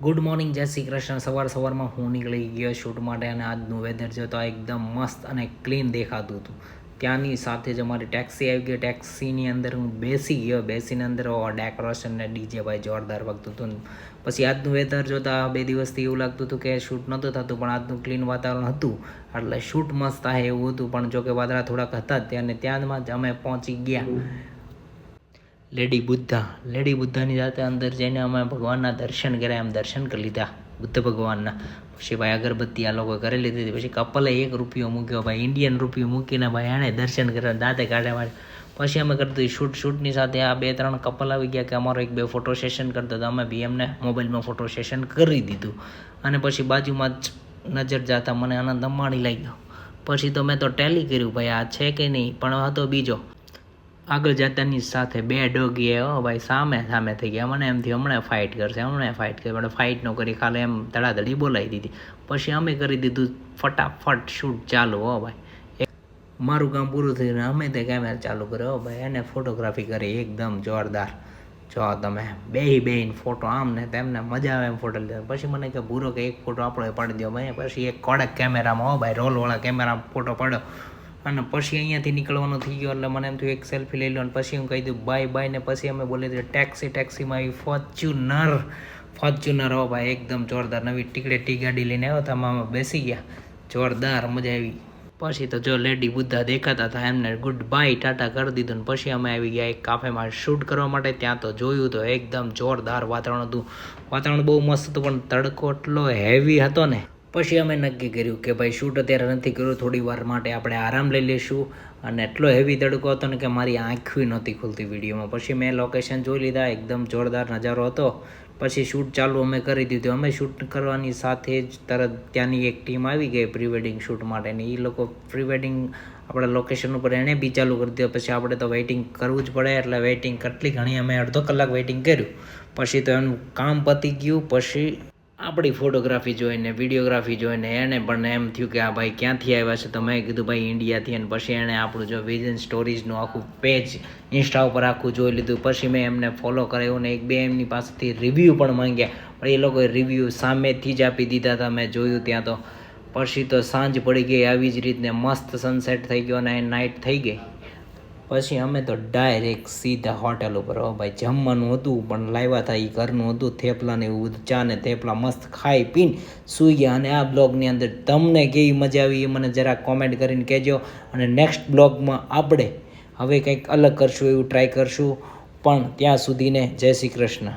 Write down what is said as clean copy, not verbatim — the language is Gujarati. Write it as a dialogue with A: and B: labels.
A: ગુડ મોર્નિંગ, જય શ્રી કૃષ્ણ. સવારમાં હું નીકળી ગયો શૂટ માટે અને આજનું વેધર જોતા એકદમ મસ્ત અને ક્લીન દેખાતું હતું. ત્યાંની સાથે જ અમારી ટેક્સી આવી ગઈ. ટેક્સીની અંદર હું બેસી ગયો. બેસીને અંદર ડેકોરેશન ને ડીજે ભાઈ જોરદાર વાગતું હતું. પછી આજનું વેધર જોતા 2 દિવસથી એવું લાગતું હતું કે શૂટ નહોતું થતું, પણ આજનું ક્લીન વાતાવરણ હતું એટલે શૂટ મસ્ત થાય એવું હતું. પણ જોકે વાદળા થોડાક હતા ત્યાંમાં જ અમે પહોંચી ગયા લેડી બુદ્ધાની સાથે અંદર જઈને અમે ભગવાનના દર્શન કર્યા. એમ દર્શન કરી લીધા બુદ્ધ ભગવાનના. પછી ભાઈ અગરબત્તી આ લોકો કરી લીધી. પછી કપલે 1 રૂપિયો મૂક્યો ભાઈ, ઇન્ડિયન રૂપિયો મૂકીને ભાઈ એણે દર્શન કર્યા, દાંતે કાઢ્યા. પછી અમે કરતું શૂટની સાથે આ 2-3 કપલ આવી ગયા કે અમારો 1-2 ફોટો સેશન કરતા હતા. અમે બી એમને મોબાઈલમાં ફોટો સેશન કરી દીધું. અને પછી બાજુમાં જ નજર જતા મને આનંદ અંબાણી લાગ્યો. પછી તો મેં તો ટેલી કર્યું ભાઈ આ છે કે નહીં, પણ હતો બીજો. આગળ જતાની સાથે 2 ડોગી ભાઈ સામે થઈ ગયા. મને એમ થયું હમણાં ફાઇટ કરશે પણ ફાઇટ ન કરી, ખાલી એમ ધડાધડી બોલાવી દીધી. પછી અમે કરી દીધું ફટાફટ શૂટ ચાલુ. ભાઈ મારું કામ પૂરું થયું ને અમે તે કેમેરા ચાલુ કર્યો ભાઈ, એને ફોટોગ્રાફી કરી એકદમ જોરદાર. જો તમે બેહીને ફોટો આમ ને તેમને મજા આવે એમ ફોટો લીધા. પછી મને કે ભૂરો કે 1 ફોટો આપણો પાડી દો ભાઈ. પછી એક કોડક કેમેરામાં ભાઈ રોલવાળા કેમેરામાં ફોટો પાડ્યો. અને પછી અહીંયાથી નીકળવાનું થઈ ગયો એટલે મને એમ થયું એક સેલ્ફી લઈ લો. અને પછી હું કહી દઉં બાય ને પછી અમે બોલી દીધું ટેક્સીમાં આવી ફોર્ચ્યુનર ભાઈ એકદમ જોરદાર નવી ટી ગાડી લઈને આવ્યો હતા. અમે બેસી ગયા, જોરદાર મજા આવી. પછી તો જો લેડી બુદ્ધા દેખાતા હતા એમને ગુડ બાય ટાટા કરી દીધું. ને પછી અમે આવી ગયા એક કાફેમાં શૂટ કરવા માટે. ત્યાં તો જોયું તો એકદમ જોરદાર વાતાવરણ હતું. વાતાવરણ બહુ મસ્ત હતું, પણ તડકો એટલો હેવી હતો ને. પછી અમે નક્કી કર્યું કે ભાઈ શૂટ અત્યારે નથી કર્યું, થોડી વાર માટે આપણે આરામ લઈ લઈશું. અને એટલો હેવી તડકો હતો ને કે મારી આંખી નહોતી ખુલતી વિડીયોમાં. પછી મેં લોકેશન જોઈ લીધા, એકદમ જોરદાર નજારો હતો. પછી શૂટ ચાલુ અમે કરી દીધું. અમે શૂટ કરવાની સાથે જ તરત ત્યાંની એક ટીમ આવી ગઈ પ્રી વેડિંગ શૂટ માટેની. એ લોકો પ્રી વેડિંગ આપણા લોકેશન ઉપર એણે બી ચાલુ કરી દીધું. પછી આપણે તો વેઇટિંગ કરવું જ પડે એટલે વેઇટિંગ કેટલી ઘણી અમે અડધો કલાક વેઇટિંગ કર્યું. પછી તો એનું કામ પતી ગયું. પછી આપણી ફોટોગ્રાફી જોઈને વિડીયોગ્રાફી જોઈને એને પણ એમ થયું કે આ ભાઈ ક્યાંથી આવ્યા છે. તો મેં કીધું ભાઈ ઇન્ડિયાથી. અને પછી એણે આપણું જો વિઝન સ્ટોરીઝનું આખું પેજ ઇન્સ્ટા ઉપર આખું જોઈ લીધું. પછી મેં એમને ફોલો કરાવ્યું ને 1-2 એમની પાસેથી રિવ્યૂ પણ માંગ્યા, પણ એ લોકોએ રિવ્યૂ સામેથી જ આપી દીધા હતા. મેં જોયું ત્યાં તો. પછી તો સાંજ પડી ગઈ, આવી જ રીતને મસ્ત સનસેટ થઈ ગયો અને નાઇટ થઈ ગઈ. પછી અમે તો ડાયરેક્ટ સીધા હોટેલ ઉપર. ભાઈ જમવાનું હતું પણ લાવ્યા હતા એ ઘરનું હતું, થેપલા ને એવું બધું, ચા ને થેપલા મસ્ત ખાઈ પીને સૂઈ ગયા. અને આ બ્લોગની અંદર તમને કેવી મજા આવી એ મને જરાક કોમેન્ટ કરીને કહેજો. અને નેક્સ્ટ બ્લોગમાં આપણે હવે કંઈક અલગ કરશું, એવું ટ્રાય કરશું. પણ ત્યાં સુધીને જય શ્રી કૃષ્ણ.